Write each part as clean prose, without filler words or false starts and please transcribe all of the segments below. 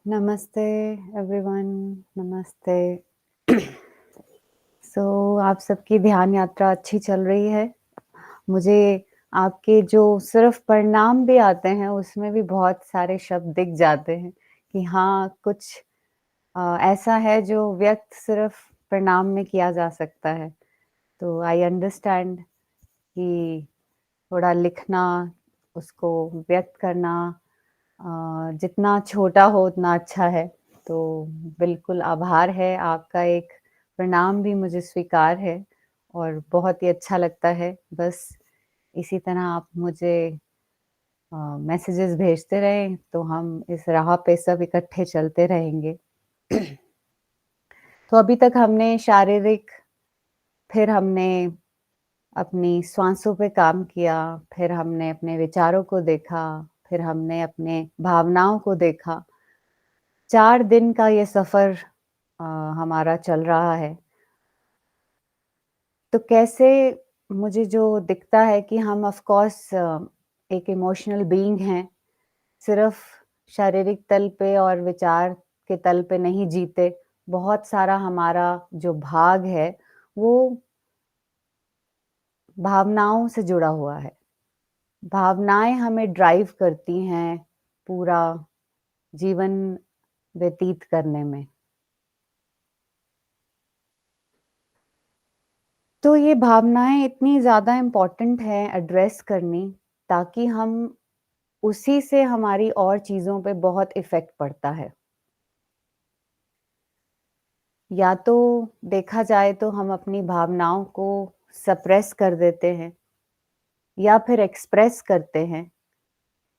नमस्ते एवरीवन, नमस्ते। आप सबकी ध्यान यात्रा अच्छी चल रही है? मुझे आपके जो सिर्फ़ परिणाम भी आते हैं, उसमें भी बहुत सारे शब्द दिख जाते हैं कि हाँ, कुछ ऐसा है जो व्यक्त सिर्फ़ परिणाम में किया जा सकता है। तो आई अंडरस्टैंड कि थोड़ा लिखना, उसको व्यक्त करना जितना छोटा हो उतना अच्छा है। तो बिल्कुल आभार है, आपका एक प्रणाम भी मुझे स्वीकार है और बहुत ही अच्छा लगता है। बस इसी तरह आप मुझे मैसेजेस भेजते रहें, तो हम इस राह पे सब इकट्ठे चलते रहेंगे। तो अभी तक हमने शारीरिक, फिर हमने अपनी श्वासों पे काम किया, फिर हमने अपने विचारों को देखा, फिर हमने अपने भावनाओं को देखा। 4 दिन का ये सफ़र अ, हमारा चल रहा है। तो कैसे मुझे जो दिखता है कि हम ऑफ़ कोर्स एक इमोशनल बीइंग हैं, सिर्फ़ शारीरिक तल पे और विचार के तल पे नहीं जीते। बहुत सारा हमारा जो भाग है, वो भावनाओं से जुड़ा हुआ है। भावनाएँ हमें ड्राइव करती हैं पूरा जीवन व्यतीत करने में। तो ये भावनाएँ इतनी ज़्यादा इम्पोर्टेंट हैं एड्रेस करनी, ताकि हम उसी से हमारी और चीज़ों पे बहुत इफ़ेक्ट पड़ता है। या तो देखा जाए तो हम अपनी भावनाओं को सप्रेस कर देते हैं, या फिर एक्सप्रेस करते हैं,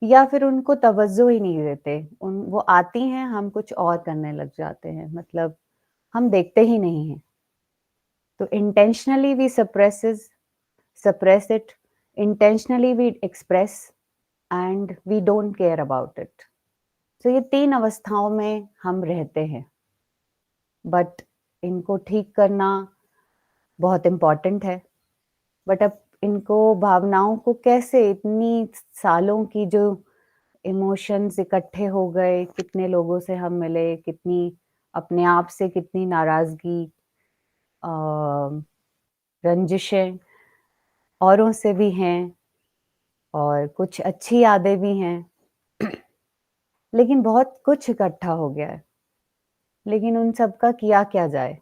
या फिर उनको तवज्जो ही नहीं देते। उन वो आती हैं, हम कुछ और करने लग जाते हैं, मतलब हम देखते ही नहीं हैं। तो intentionally we suppress it, intentionally we express and we don't care about it. तो ये 3 अवस्थाओं में हम रहते हैं, बट इनको ठीक करना बहुत इम्पोर्टेंट है। बट अब इनको भावनाओं को कैसे इतनी सालों की जो इमोशंस इकट्ठे हो गए, कितने लोगों से हम मिले, कितनी अपने आप से कितनी नाराज़गी, अ, रंजिशें औरों से भी हैं और कुछ अच्छी यादें भी हैं। लेकिन बहुत कुछ इकट्ठा हो गया है। लेकिन उन सब का किया क्या जाए?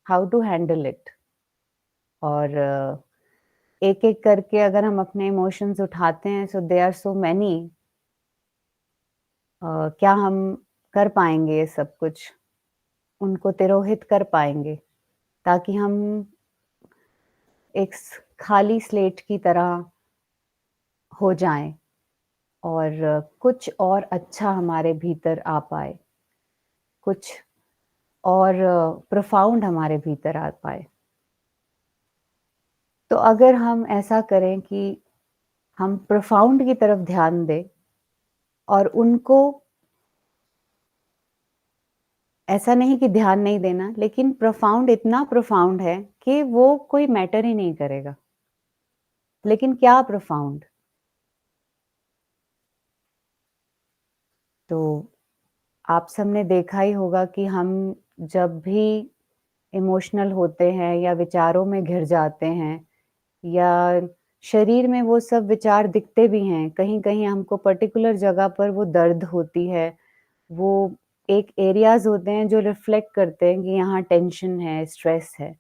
How to handle it? और एक-एक करके अगर हम अपने इमोशंस उठाते हैं, so there are so many. क्या हम कर पाएँगे ये सब कुछ? उनको तिरोहित कर पाएँगे? ताकि हम एक खाली स्लेट की तरह हो जाएँ और कुछ और अच्छा हमारे भीतर आ पाए, कुछ और प्रोफाउंड हमारे भीतर आ पाए। तो अगर हम ऐसा करें कि हम प्रोफाउंड की तरफ ध्यान दें और उनको, ऐसा नहीं कि ध्यान नहीं देना, लेकिन प्रोफाउंड इतना प्रोफाउंड है कि वो कोई मैटर ही नहीं करेगा। लेकिन क्या प्रोफाउंड? तो आप सबने देखा ही होगा कि हम जब भी इमोशनल होते हैं या विचारों में घिर जाते हैं, या शरीर में वो सब विचार दिखते भी हैं, कहीं-कहीं हमको पर्टिकुलर जगह पर वो दर्द होती है, वो एक एरियाज़ होते हैं जो रिफ्लेक्ट करते हैं कि यहाँ टेंशन है, स्ट्रेस है।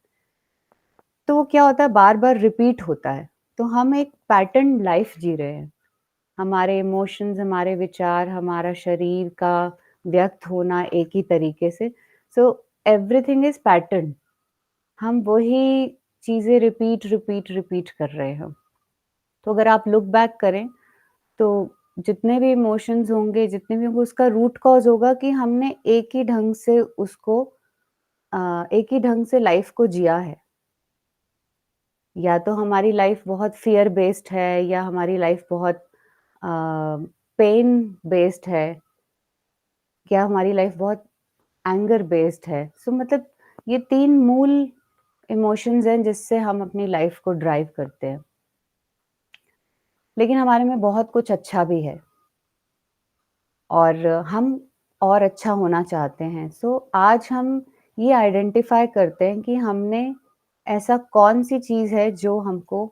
तो वो क्या होता है, बार-बार रिपीट होता है। तो हम एक पैटर्न लाइफ़ जी रहे हैं। हमारे इमोशंस, हमारे विचार, हमारा शरीर का व्यक्त होना एक ही तरीके से। So everything is pattern. हम वही चीज़ें रिपीट, रिपीट, रिपीट कर रहे हैं। तो अगर आप लुक बैक करें, तो जितने भी इमोशंस होंगे, जितने भी होंगे, उसका रूट कॉज़ होगा कि हमने एक ही ढंग से उसको एक ही ढंग से लाइफ़ को जिया है। या तो हमारी लाइफ़ बहुत फ़ियर बेस्ड है, या हमारी लाइफ़ बहुत अ, पेन बेस्ड है, या हमारी लाइफ़ बहुत एंगर बेस्ड है। सो मतलब ये 3 मूल इमोशंस हैं जिससे हम अपनी लाइफ़ को ड्राइव करते हैं। लेकिन हमारे में बहुत कुछ अच्छा भी है, और हम और अच्छा होना चाहते हैं। सो आज हम ये आइडेंटिफ़ाई करते हैं कि हमने ऐसा कौन-सी चीज़ है जो हमको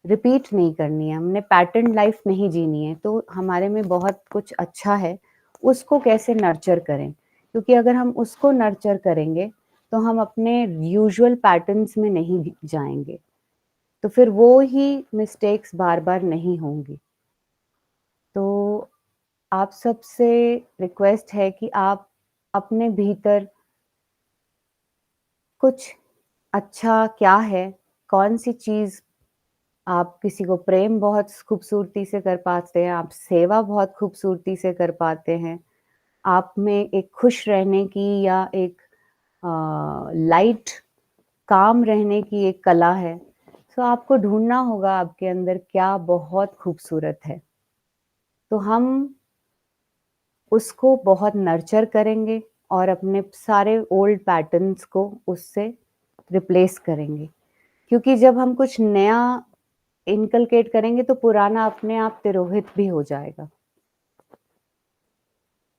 रिपीट नहीं करनी है, हमने पैटर्न लाइफ़ नहीं जीनी है, तो हमारे में बहुत कुछ अच्छा है, उसको कैसे नर्चर करें? क्योंकि अगर हम उसको नर्चर करेंगे, तो हम अपने यूजुअल पैटर्न्स में नहीं जाएँगे, तो फिर वो ही मिस्टेक्स बार-बार नहीं होंगी। तो आप सबसे रिक्वेस्ट है कि आप अपने भीतर कुछ अच्छा क्या है, कौन-सी चीज़ आप किसी को प्रेम बहुत खूबसूरती से कर पाते हैं, आप सेवा बहुत खूबसूरती से कर पाते हैं, आप में एक खुश रहने की या एक लाइट काम रहने की एक कला है। सो आपको ढूँढना होगा आपके अंदर क्या बहुत खूबसूरत है। तो हम उसको बहुत नर्चर करेंगे और अपने सारे ओल्ड पैटर्न्स को उससे रिप्लेस करेंगे। क्योंकि जब हम कुछ नया इनकलकेट करेंगे तो पुराना अपने आप तिरोहित भी हो जाएगा।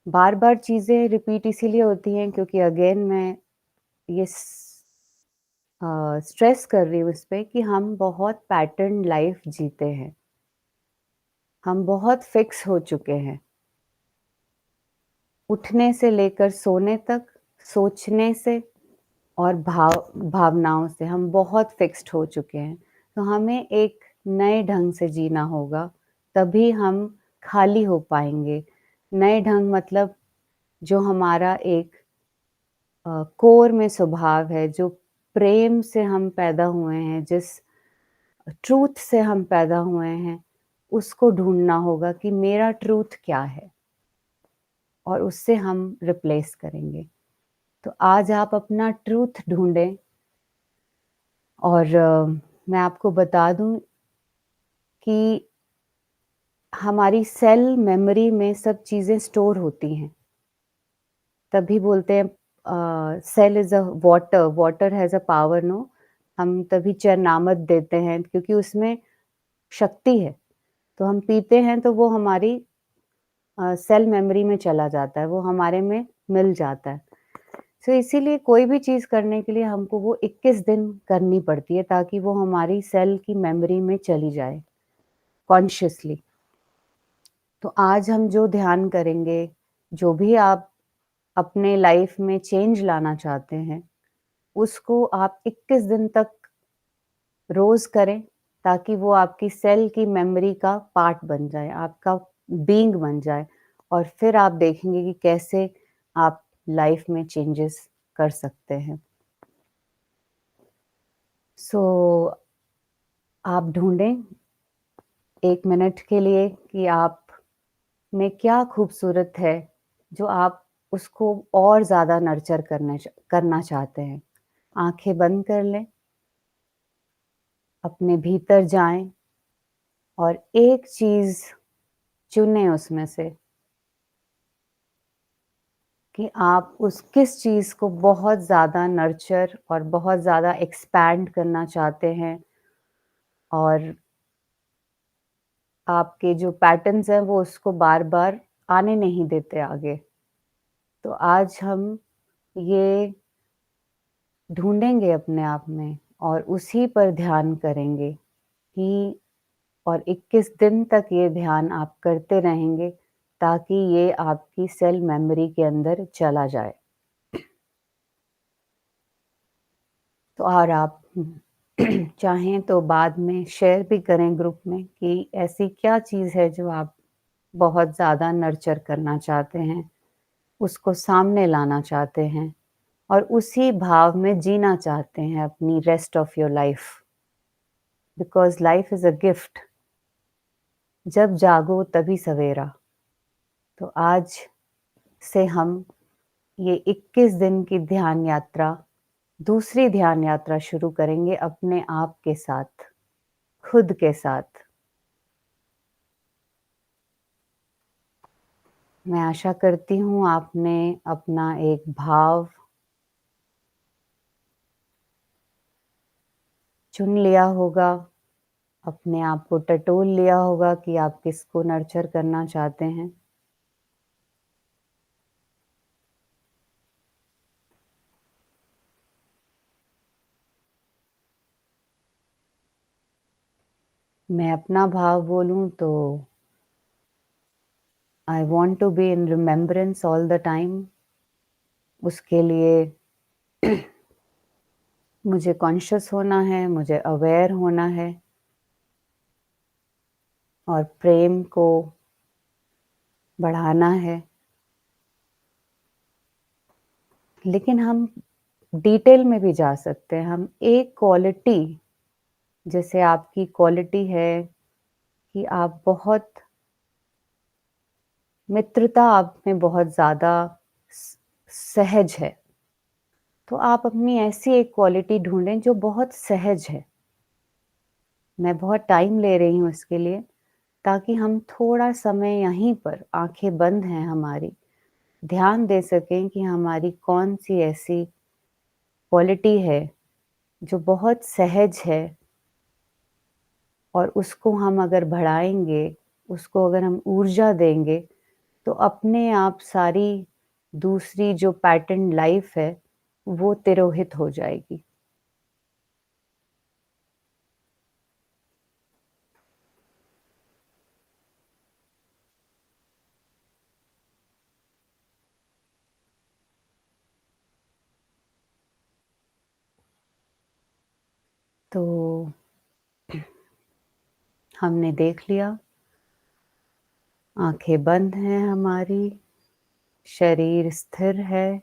बार-बार चीज़ें रिपीट इसीलिए होती हैं क्योंकि अगेन मैं ये स्ट्रेस कर रही हूँ इस पे कि हम बहुत पैटर्न लाइफ़ जीते हैं। हम बहुत फिक्स हो चुके हैं। उठने से लेकर सोने तक, सोचने से और भावनाओं से हम बहुत फिक्स्ड हो चुके हैं। तो हमें एक नए ढंग से जीना होगा, तभी हम खाली हो पाएँगे। नए ढंग मतलब जो हमारा एक कोर में स्वभाव है, जो प्रेम से हम पैदा हुए हैं, जिस ट्रूथ से हम पैदा हुए हैं, उसको ढूँढना होगा कि मेरा ट्रूथ क्या है? और उससे हम रिप्लेस करेंगे। तो आज आप अपना ट्रूथ ढूँढें और मैं आपको बता दूँ कि हमारी सेल मेमोरी में सब चीज़ें स्टोर होती हैं। तभी बोलते हैं cell is a water, water has a power no हम तभी चरनामत देते हैं क्योंकि उसमें शक्ति है। तो हम पीते हैं तो वो हमारी सेल मेमोरी में चला जाता है, वो हमारे में मिल जाता है। सो इसीलिए कोई भी चीज़ करने के लिए हमको वो 21 दिन करनी पड़ती है ताकि वो हमारी सेल की मेमोरी में चली जाए, कॉन्शियसली। तो आज हम जो ध्यान करेंगे, जो भी आप अपने लाइफ में चेंज लाना चाहते हैं, उसको आप 21 दिन तक रोज़ करें, ताकि वो आपकी सेल की मेमोरी का पार्ट बन जाए, आपका बीइंग बन जाए और फिर आप देखेंगे कि कैसे आप लाइफ में चेंजेस कर सकते हैं। सो आप ढूँढें 1 मिनट के लिए कि आप में क्या खूबसूरत है, जो आप उसको और ज़्यादा नर्चर करना चाहते हैं। आँखें बंद कर लें, अपने भीतर जाएँ और एक चीज़ चुनें उसमें से कि आप उस किस चीज़ को बहुत ज़्यादा नर्चर और बहुत ज़्यादा एक्सपैंड करना चाहते हैं और आपके जो पैटर्न्स हैं वो उसको बार-बार आने नहीं देते आगे। तो आज हम ये ढूँढेंगे अपने आप में और उसी पर ध्यान करेंगे कि और 21 दिन तक ये ध्यान आप करते रहेंगे ताकि ये आपकी सेल मेमोरी के अंदर चला जाए। तो और आप चाहें तो बाद में शेयर भी करें ग्रुप में कि ऐसी क्या चीज़ है जो आप बहुत ज़्यादा नर्चर करना चाहते हैं, उसको सामने लाना चाहते हैं और उसी भाव में जीना चाहते हैं अपनी rest of your life because life is a gift. जब जागो तभी सवेरा। तो आज से हम ये 21 दिन की ध्यान यात्रा, दूसरी ध्यान यात्रा शुरू करेंगे अपने आप के साथ, खुद के साथ। मैं आशा करती हूँ आपने अपना एक भाव चुन लिया होगा, अपने आप को टटोल लिया होगा कि आप किसको नर्चर करना चाहते हैं। मैं अपना भाव बोलूँ तो I want to be in remembrance all the time. उसके लिए मुझे कॉन्शियस होना है, मुझे अवेयर होना है और प्रेम को बढ़ाना है। लेकिन हम डिटेल में भी जा सकते हैं। हम एक क्वालिटी, जैसे आपकी क्वालिटी है कि आप बहुत मित्रता आप में बहुत ज़्यादा स सहज है। तो आप अपनी ऐसी एक क्वालिटी ढूँढें जो बहुत सहज है। मैं बहुत टाइम ले रही हूँ इसके लिए, ताकि हम थोड़ा समय यहीं पर आँखें बंद हैं हमारी, ध्यान दे सकें कि हमारी कौन-सी ऐसी क्वालिटी है जो बहुत सहज है और उसको हम अगर बढ़ाएँगे, उसको अगर हम ऊर्जा देंगे, तो अपने आप सारी दूसरी जो पैटर्न लाइफ़ है, वो तिरोहित हो जाएगी। तो हमने देख लिया, आँखें बंद हैं हमारी, शरीर स्थिर है,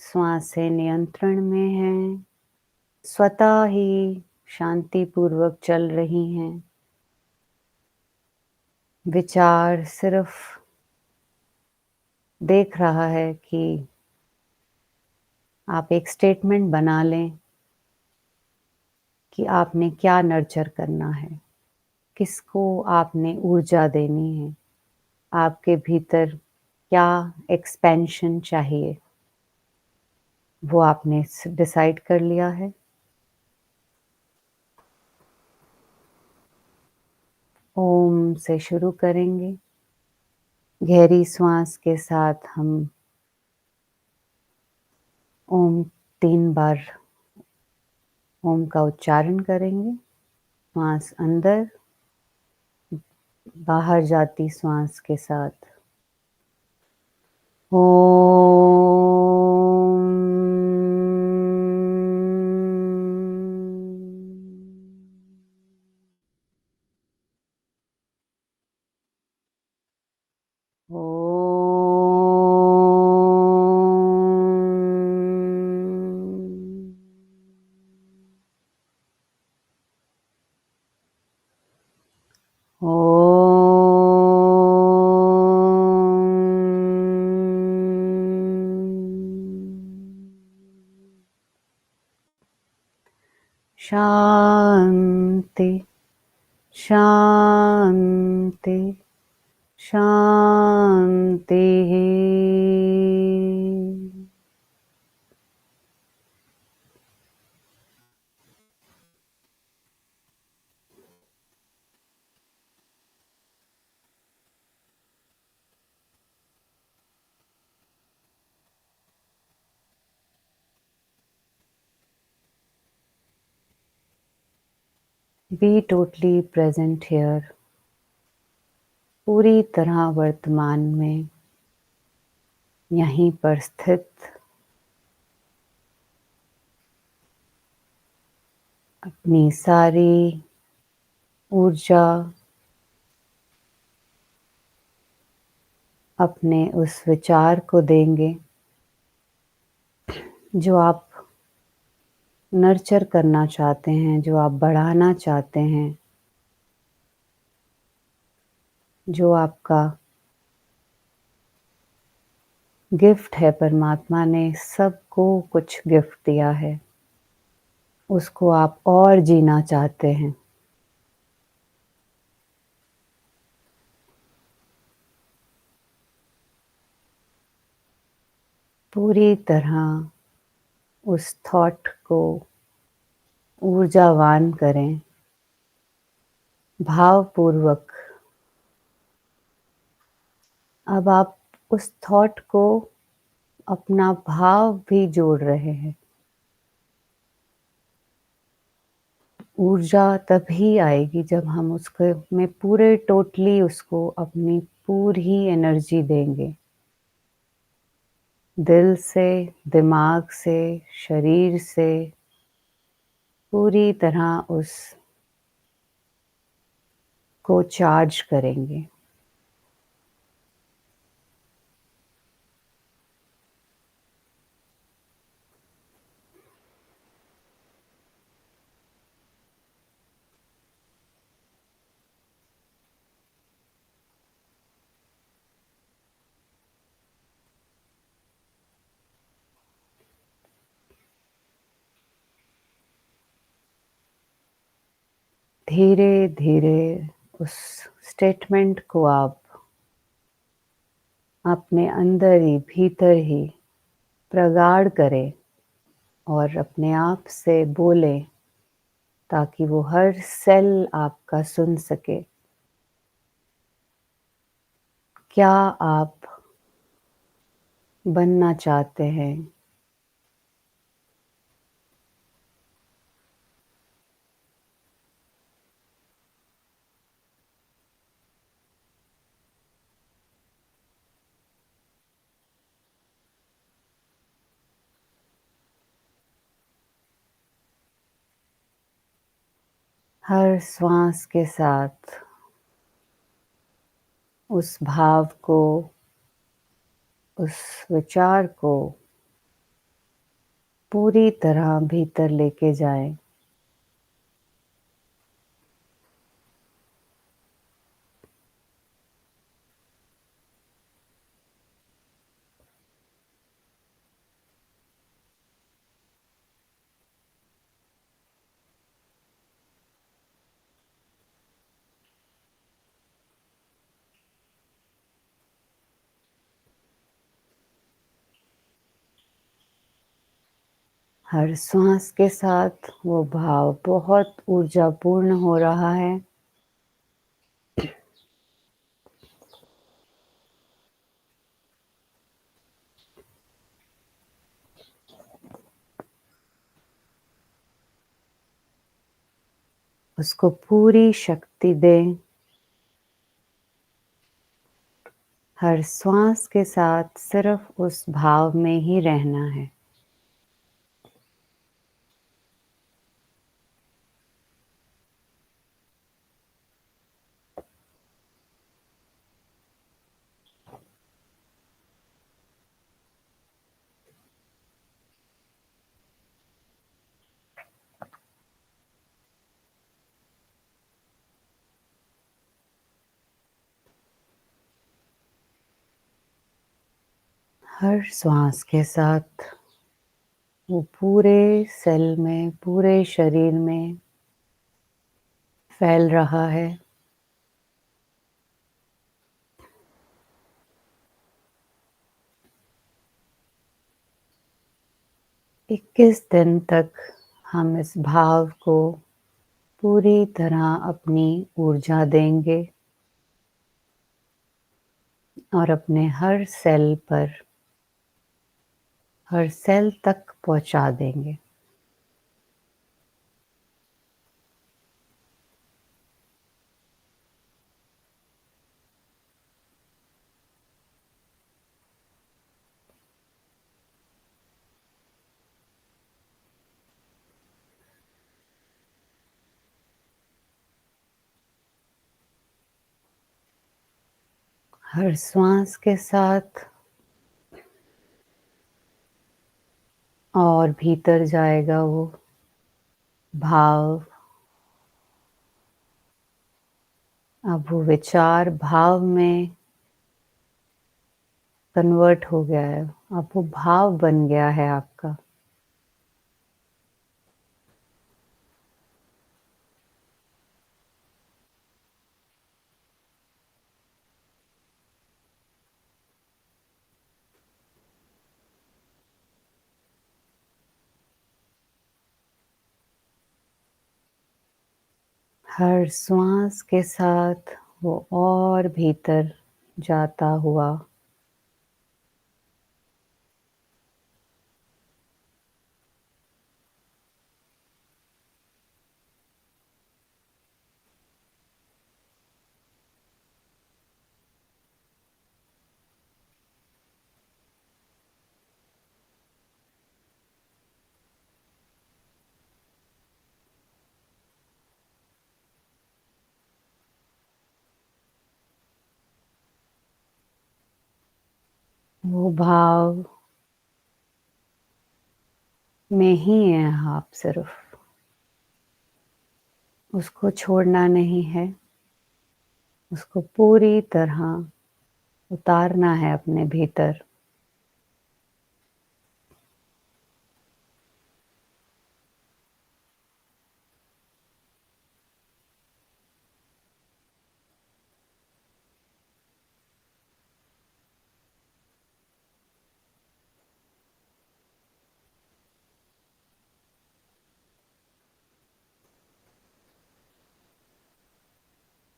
श्वासें नियंत्रण में हैं, स्वतः ही शांतिपूर्वक चल रही हैं। विचार सिर्फ़ देख रहा है कि आप एक स्टेटमेंट बना लें कि आपने क्या नर्चर करना है, किसको आपने ऊर्जा देनी है, आपके भीतर क्या एक्सपेंशन चाहिए, वो आपने डिसाइड कर लिया है। ओम से शुरू करेंगे। गहरी श्वास के साथ हम ओम 3 बार ओम का उच्चारण करेंगे। श्वास अंदर, बाहर जाती श्वास के साथ शांति, शांति, शांतिः। बी टोटली प्रेज़ेंट हियर, पूरी तरह वर्तमान में, यहीं पर स्थित, अपनी सारी ऊर्जा अपने उस विचार को देंगे, जो आप नर्चर करना चाहते हैं, जो आप बढ़ाना चाहते हैं, जो आपका गिफ्ट है। परमात्मा ने सबको कुछ गिफ्ट दिया है, उसको आप और जीना चाहते हैं। पूरी तरह उस थॉट को ऊर्जावान करें, भावपूर्वक। अब आप उस थॉट को अपना भाव भी जोड़ रहे हैं। ऊर्जा तभी आएगी जब हम उसको में पूरे टोटली उसको अपनी पूरी एनर्जी देंगे। दिल से, दिमाग से, शरीर से पूरी तरह उस को चार्ज करेंगे। धीरे-धीरे उस स्टेटमेंट को आप अपने अंदर ही, भीतर ही प्रगाढ़ करें और अपने आप से बोलें ताकि वो हर सेल आपका सुन सके। क्या आप बनना चाहते हैं? हर श्वास के साथ उस भाव को, उस विचार को पूरी तरह भीतर लेके जाएँ। हर श्वास के साथ वो भाव बहुत ऊर्जापूर्ण हो रहा है। उसको पूरी शक्ति दें। हर श्वास के साथ सिर्फ उस भाव में ही रहना है। हर श्वास के साथ वो पूरे सेल में, पूरे शरीर में फैल रहा है। 21 दिन तक हम इस भाव को पूरी तरह अपनी ऊर्जा देंगे और अपने हर सेल पर, हर सेल तक पहुँचा देंगे। हर श्वास के साथ और भीतर जाएगा वो भाव। अब वो विचार भाव में कन्वर्ट हो गया है। अब वो भाव बन गया है आपका। हर श्वास के साथ वो और भीतर जाता हुआ वो भाव में ही हैं आप सिर्फ़, उसको छोड़ना नहीं है, उसको पूरी तरह उतारना है अपने भीतर।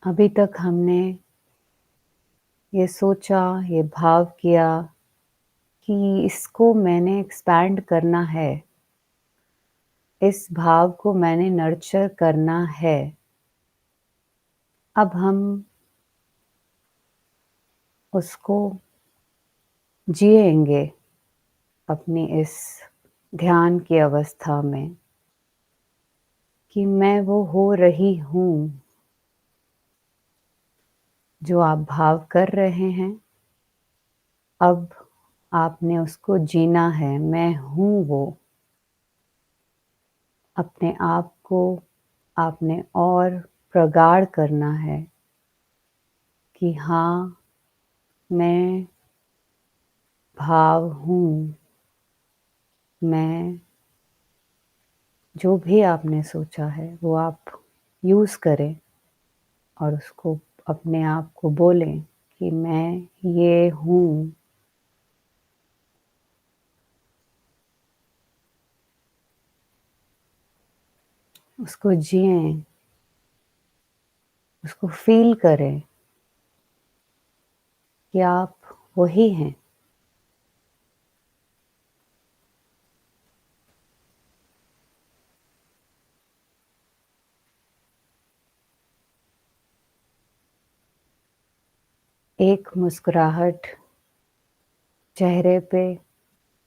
अभी तक हमने ये सोचा, ये भाव किया कि इसको मैंने एक्सपैंड करना है, इस भाव को मैंने नर्चर करना है। अब हम उसको जिएँगे अपनी इस ध्यान की अवस्था में कि मैं वो हो रही हूँ, जो आप भाव कर रहे हैं, अब आपने उसको जीना है, मैं हूँ वो। अपने आप को आपने और प्रगाढ़ करना है कि हाँ, मैं भाव हूँ, मैं जो भी आपने सोचा है वो आप यूज़ करें और उसको अपने आप को बोलें कि मैं ये हूँ। उसको जिएँ, उसको फ़ील करें कि आप वही हैं। एक मुस्कुराहट चेहरे पे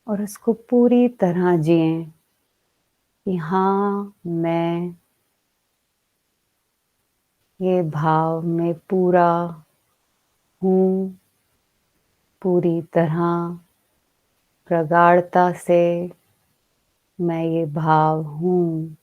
और उसको पूरी तरह जिएँ कि हाँ, मैं ये भाव में पूरा हूँ, पूरी तरह प्रगाढ़ता से मैं ये भाव हूँ।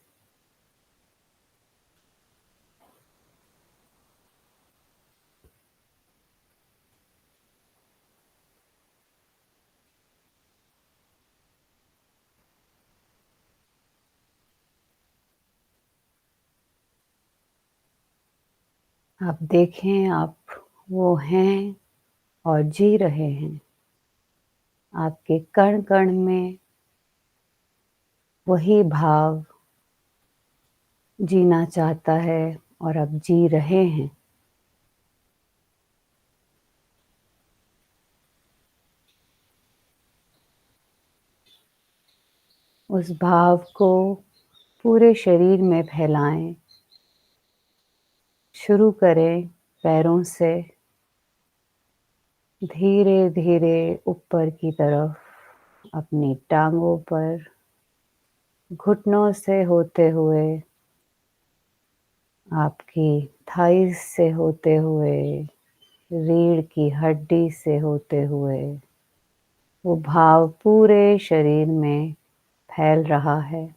आप देखें आप वो हैं और जी रहे हैं। आपके कण-कण में वही भाव जीना चाहता है और अब जी रहे हैं। उस भाव को पूरे शरीर में फैलाएँ। शुरू करें पैरों से, धीरे-धीरे ऊपर की तरफ अपनी टाँगों पर, घुटनों से होते हुए, आपकी थाइज़ से होते हुए, रीढ़ की हड्डी से होते हुए, वो भाव पूरे शरीर में फैल रहा है।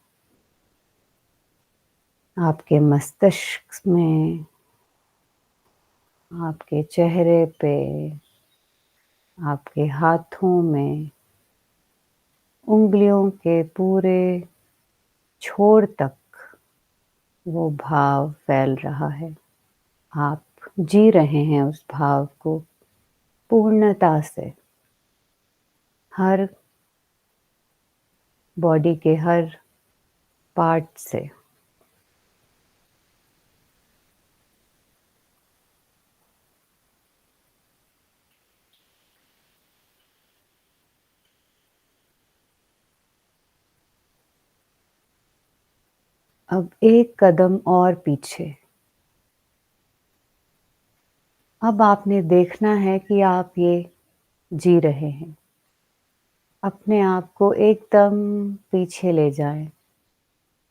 आपके मस्तिष्क में, आपके चेहरे पे, आपके हाथों में, उँगलियों के पूरे छोर तक वो भाव फैल रहा है। आप जी रहे हैं उस भाव को पूर्णता से। हर बॉडी के हर पार्ट से। अब एक कदम और पीछे। अब आपने देखना है कि आप ये जी रहे हैं। अपने आप को एकदम पीछे ले जाएँ,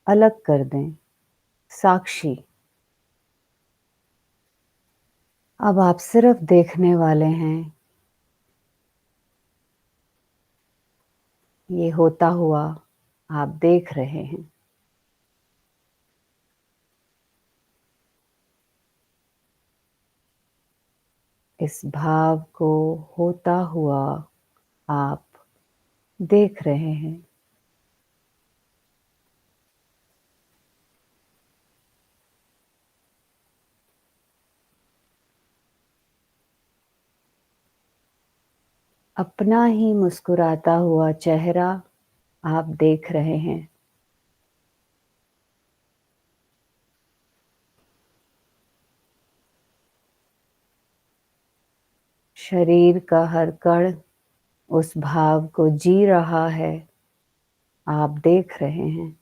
अलग कर दें, साक्षी। अब आप सिर्फ़ देखने वाले हैं ये होता हुआ आप देख रहे हैं। इस भाव को होता हुआ आप देख रहे हैं। अपना ही मुस्कुराता हुआ चेहरा आप देख रहे हैं। शरीर का हर कण उस भाव को जी रहा है, आप देख रहे हैं।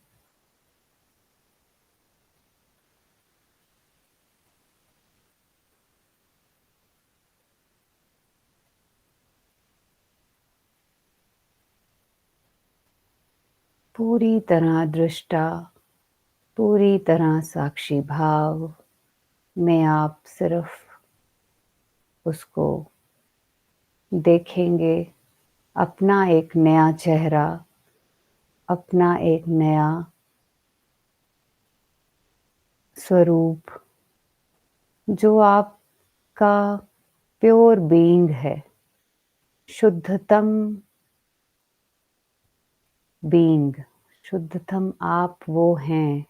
पूरी तरह दृष्टा, पूरी तरह साक्षी भाव में आप सिर्फ उसको देखेंगे, अपना एक नया चेहरा, अपना एक नया स्वरूप, जो आपका प्योर बीइंग है, शुद्धतम बीइंग, शुद्धतम आप वो हैं।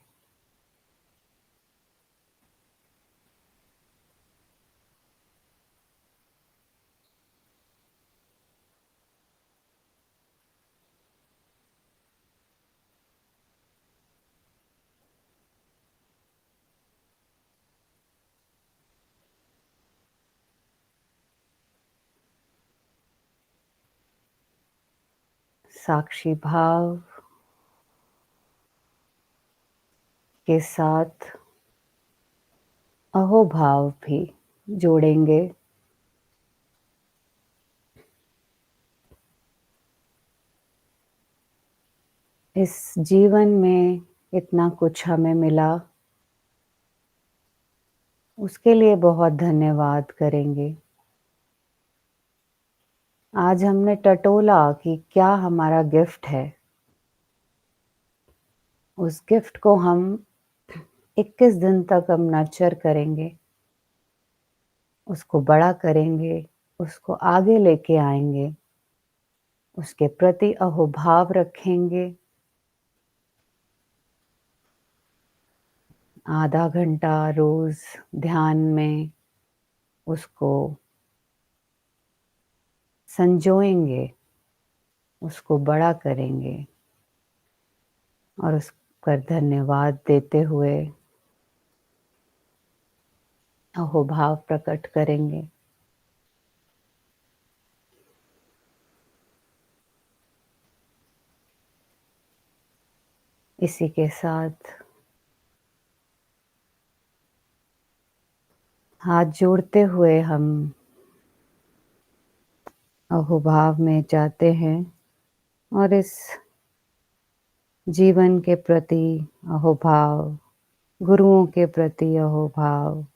साक्षी भाव के साथ अहोभाव भी जोड़ेंगे। इस जीवन में इतना कुछ हमें मिला, उसके लिए बहुत धन्यवाद करेंगे। आज हमने टटोला कि क्या हमारा गिफ्ट है। उस गिफ्ट को हम 21 दिन तक हम नर्चर करेंगे, उसको बड़ा करेंगे, उसको आगे लेके आएँगे, उसके प्रति अहोभाव रखेंगे। आधा घंटा रोज़ ध्यान में उसको संजोएँगे, उसको बड़ा करेंगे और उस पर धन्यवाद देते हुए अहोभाव प्रकट करेंगे। इसी के साथ हाथ जोड़ते हुए हम अहोभाव में जाते हैं और इस जीवन के प्रति अहोभाव, गुरुओं के प्रति अहोभाव,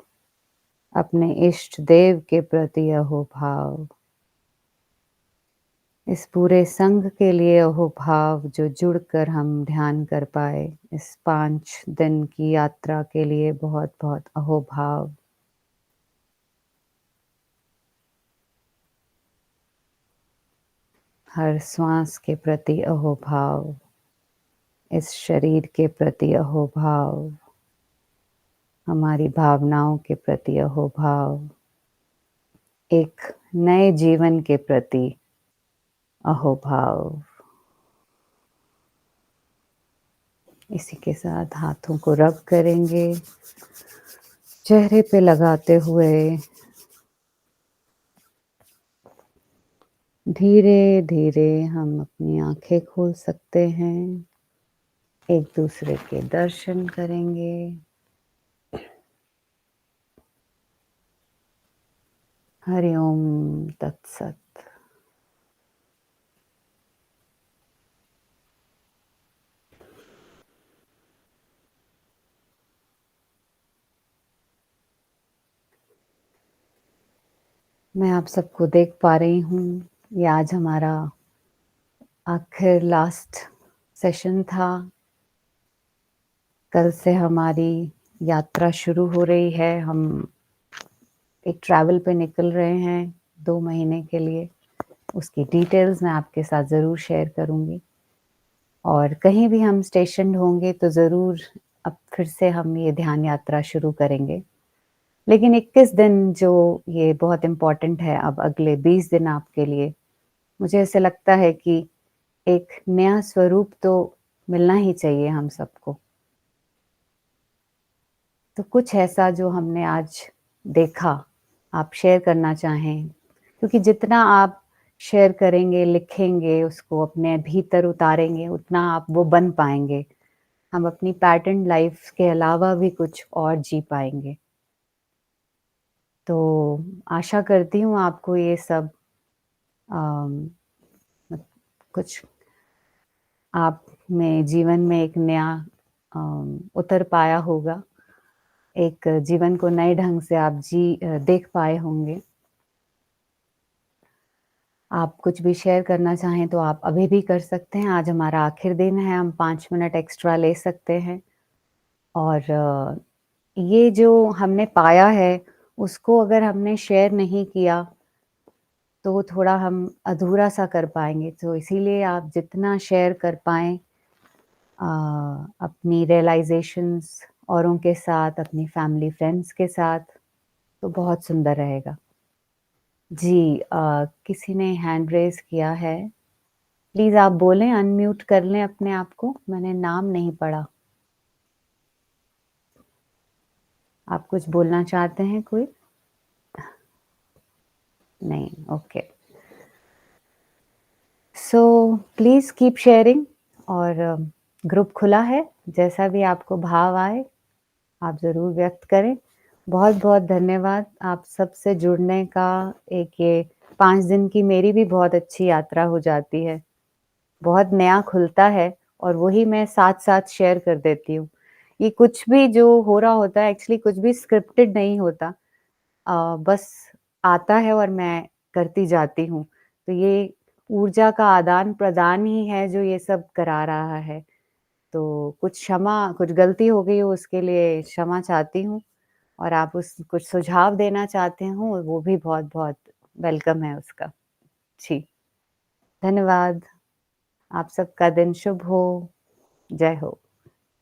अपने इष्ट देव के प्रति अहोभाव, इस पूरे संघ के लिए अहोभाव जो जुड़कर हम ध्यान कर पाए, इस 5 दिन की यात्रा के लिए बहुत-बहुत अहोभाव। हर श्वास के प्रति अहोभाव, इस शरीर के प्रति अहोभाव, हमारी भावनाओं के प्रति अहोभाव, एक नए जीवन के प्रति अहोभाव। इसी के साथ हाथों को रब करेंगे, चेहरे पे लगाते हुए धीरे-धीरे हम अपनी आँखें खोल सकते हैं, एक-दूसरे के दर्शन करेंगे। हरि ओम तत्सत। मैं आप सबको देख पा रही हूँ, ये आज हमारा आखिर लास्ट सेशन था। कल से हमारी यात्रा शुरू हो रही है। हम एक ट्रैवल पे निकल रहे हैं 2 महीने के लिए। उसकी डिटेल्स मैं आपके साथ ज़रूर शेयर करूँगी और कहीं भी हम स्टेशन्ड होंगे तो ज़रूर अब फिर से हम ये ध्यान यात्रा शुरू करेंगे। लेकिन 21 दिन जो ये बहुत इम्पोर्टेंट है अब अगले 20 दिन आपके लिए, मुझे ऐसा लगता है कि एक नया स्वरूप तो मिलना ही चाहिए हम सबको। तो कुछ ऐसा जो हमने आज देखा, आप शेयर करना चाहें? क्योंकि जितना आप शेयर करेंगे, लिखेंगे, उसको अपने भीतर उतारेंगे, उतना आप वो बन पाएँगे। हम अपनी पैटर्न लाइफ़ के अलावा भी कुछ और जी पाएँगे। तो आशा करती हूँ आपको ये सब अम, मत कुछ आप में जीवन में एक नया उतर पाया होगा। एक जीवन को नए ढंग से आप देख पाए होंगे। आप कुछ भी शेयर करना चाहें तो आप अभी भी कर सकते हैं। आज हमारा आखिर दिन है, हम 5 मिनट एक्स्ट्रा ले सकते हैं और ये जो हमने पाया है, उसको अगर हमने शेयर नहीं किया, तो थोड़ा हम अधूरा-सा कर पाएँगे। तो इसीलिए आप जितना शेयर कर पाएँ अ, अपनी रियलाइज़ेशंस औरों के साथ, अपनी फैमिली फ्रेंड्स के साथ, तो बहुत सुंदर रहेगा। जी किसी ने हैंड रेज़ किया है। प्लीज़ आप बोलें, अनम्यूट कर लें अपने आप को, मैंने नाम नहीं पढ़ा। आप कुछ बोलना चाहते हैं कोई? नहीं, okay. So please keep sharing और ग्रुप खुला है, जैसा भी आपको भाव आए, आप ज़रूर व्यक्त करें। बहुत-बहुत धन्यवाद आप सबसे जुड़ने का। एक ये 5 दिन की मेरी भी बहुत अच्छी यात्रा हो जाती है। बहुत नया खुलता है और वही मैं साथ-साथ शेयर कर देती हूँ। ये कुछ भी जो हो रहा होता है एक्चुअली कुछ भी स्क्रिप्टेड नहीं होता। बस आता है और मैं करती जाती हूँ। तो ये ऊर्जा का आदान-प्रदान ही है जो ये सब करा रहा है। तो कुछ गलती हो गई हो उसके लिए क्षमा चाहती हूँ और आप उस कुछ सुझाव देना चाहते हो वो भी बहुत-बहुत वेलकम है उसका। जी, धन्यवाद। आप सबका दिन शुभ हो। जय हो।